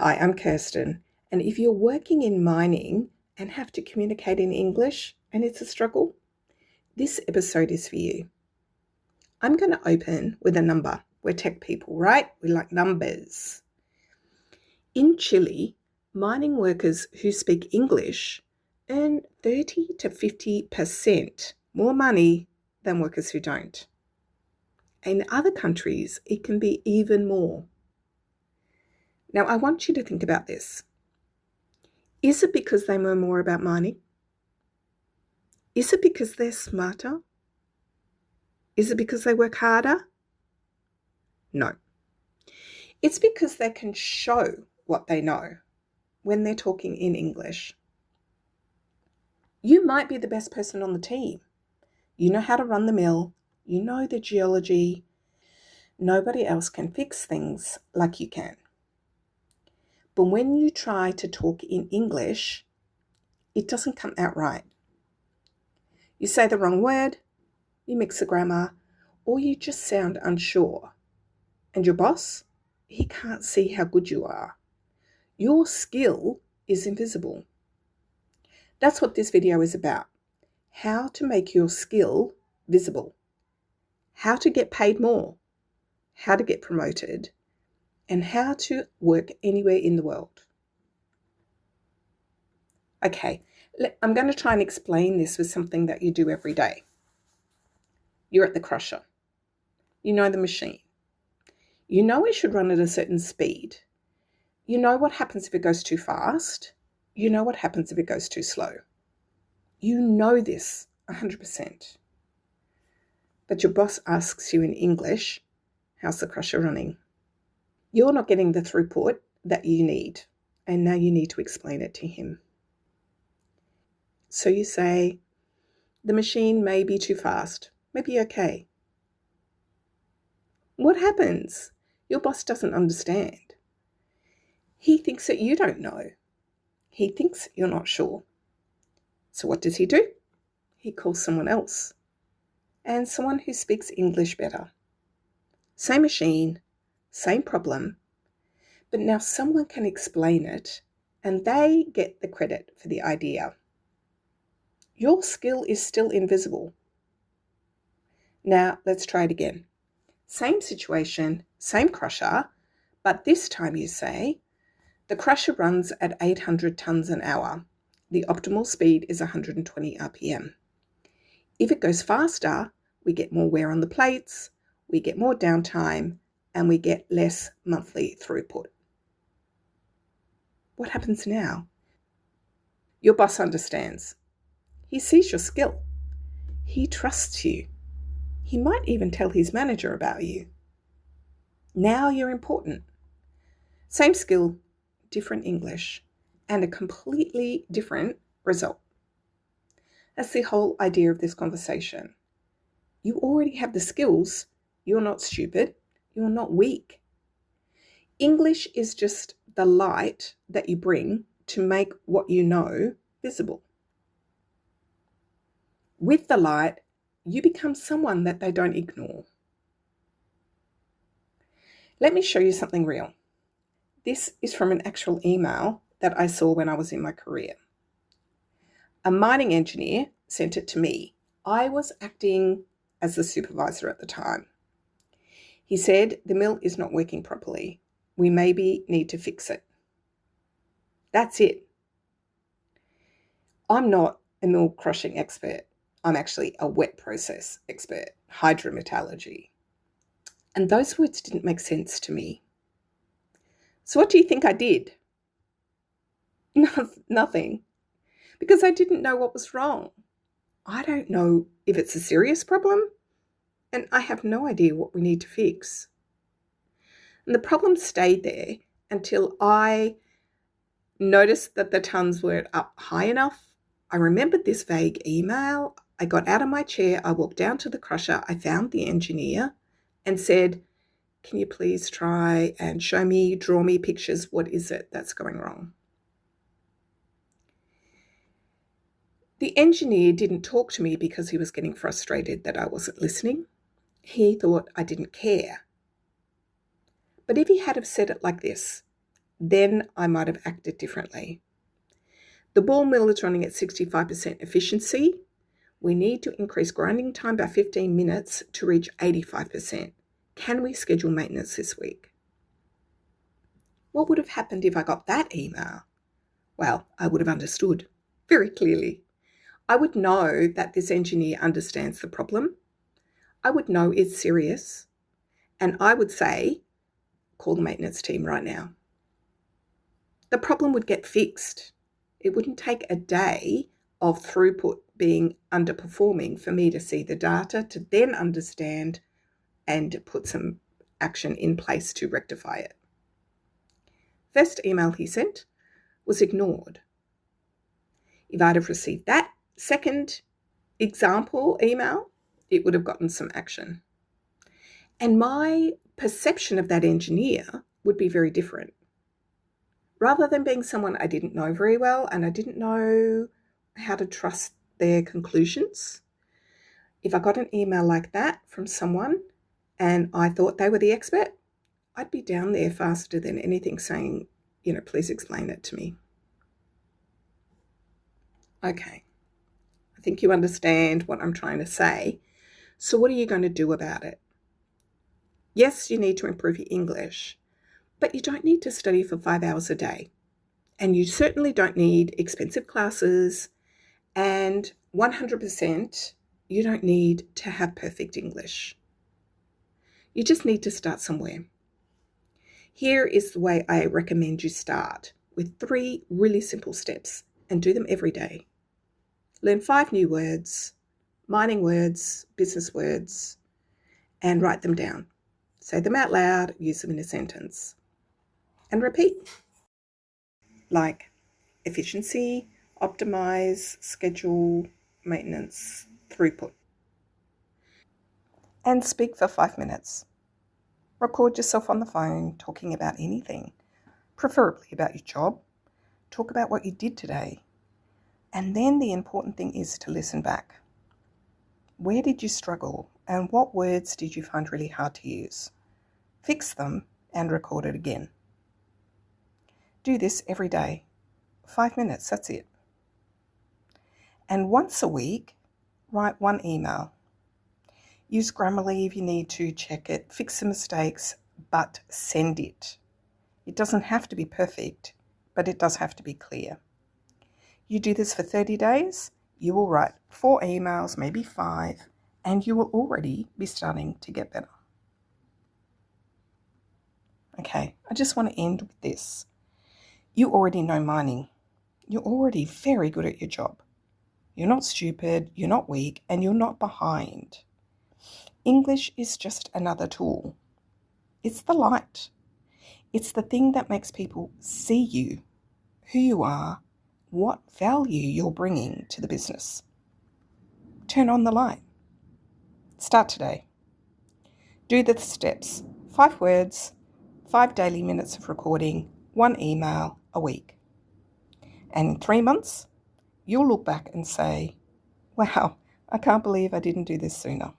Hi, I'm Kirsten, and if you're working in mining and have to communicate in English and it's a struggle, this episode is for you. I'm going to open with a number. We're tech people, right? We like numbers. In Chile, mining workers who speak English earn 30 to 50% more money than workers who don't. In other countries, it can be even more. Now, I want you to think about this. Is it because they know more about mining? Is it because they're smarter? Is it because they work harder? No. It's because they can show what they know when they're talking in English. You might be the best person on the team. You know how to run the mill. You know the geology. Nobody else can fix things like you can. But when you try to talk in English, it doesn't come out right. You say the wrong word, you mix the grammar, or you just sound unsure. And your boss, he can't see how good you are. Your skill is invisible. That's what this video is about. How to make your skill visible. How to get paid more. How to get promoted. And how to work anywhere in the world. Okay, I'm going to try and explain this with something that you do every day. You're at the crusher. You know the machine. You know it should run at a certain speed. You know what happens if it goes too fast. You know what happens if it goes too slow. You know this 100%. But your boss asks you in English, how's the crusher running? You're not getting the throughput that you need, and now you need to explain it to him. So you say, the machine may be too fast, maybe okay. What happens? Your boss doesn't understand. He thinks that you don't know. He thinks you're not sure. So what does he do? He calls someone else, and someone who speaks English better. Same machine, same problem, but now someone can explain it, and they get the credit for the idea. Your skill is still invisible. Now, let's try it again. Same situation, same crusher, but this time you say, the crusher runs at 800 tons an hour. The optimal speed is 120 RPM. If it goes faster, we get more wear on the plates, we get more downtime, and we get less monthly throughput. What happens now? Your boss understands. He sees your skill. He trusts you. He might even tell his manager about you. Now you're important. Same skill, different English, and a completely different result. That's the whole idea of this conversation. You already have the skills. You're not stupid. You're not weak. English is just the light that you bring to make what you know visible. With the light, you become someone that they don't ignore. Let me show you something real. This is from an actual email that I saw when I was in my career. A mining engineer sent it to me. I was acting as the supervisor at the time. He said, the mill is not working properly. We maybe need to fix it. That's it. I'm not a mill crushing expert. I'm actually a wet process expert, hydrometallurgy. And those words didn't make sense to me. So what do you think I did? Nothing. Because I didn't know what was wrong. I don't know if it's a serious problem, and I have no idea what we need to fix. And the problem stayed there until I noticed that the tons weren't up high enough. I remembered this vague email. I got out of my chair. I walked down to the crusher. I found the engineer and said, can you please try and show me, draw me pictures? What is it that's going wrong? The engineer didn't talk to me because he was getting frustrated that I wasn't listening. He thought I didn't care. But if he had have said it like this, then I might have acted differently. The ball mill is running at 65% efficiency. We need to increase grinding time by 15 minutes to reach 85%. Can we schedule maintenance this week? What would have happened if I got that email? Well, I would have understood very clearly. I would know that this engineer understands the problem. I would know it's serious. And I would say, call the maintenance team right now. The problem would get fixed. It wouldn't take a day of throughput being underperforming for me to see the data, to then understand and put some action in place to rectify it. First email he sent was ignored. If I'd have received that second example email, it would have gotten some action. And my perception of that engineer would be very different. Rather than being someone I didn't know very well and I didn't know how to trust their conclusions, if I got an email like that from someone and I thought they were the expert, I'd be down there faster than anything saying, please explain it to me. Okay, I think you understand what I'm trying to say. So what are you going to do about it? Yes, you need to improve your English, but you don't need to study for 5 hours a day. And you certainly don't need expensive classes, and 100%, you don't need to have perfect English. You just need to start somewhere. Here is the way I recommend you start, with 3 really simple steps, and do them every day. Learn 5 new words, mining words, business words, and write them down. Say them out loud, use them in a sentence, and repeat. Like efficiency, optimize, schedule, maintenance, throughput. And speak for 5 minutes. Record yourself on the phone talking about anything, preferably about your job. Talk about what you did today. And then the important thing is to listen back. Where did you struggle and what words did you find really hard to use? Fix them and record it again. Do this every day. 5 minutes, that's it. And once a week, write 1 email. Use Grammarly if you need to, check it, fix the mistakes, but send it. It doesn't have to be perfect, but it does have to be clear. You do this for 30 days, you will write 4 emails, maybe 5, and you will already be starting to get better. Okay, I just want to end with this. You already know mining. You're already very good at your job. You're not stupid, you're not weak, and you're not behind. English is just another tool. It's the light. It's the thing that makes people see you, who you are, what value you're bringing to the business. Turn on the light. Start today. Do the steps. 5 words, 5 daily minutes of recording, 1 email a week. And in 3 months, you'll look back and say, wow, I can't believe I didn't do this sooner.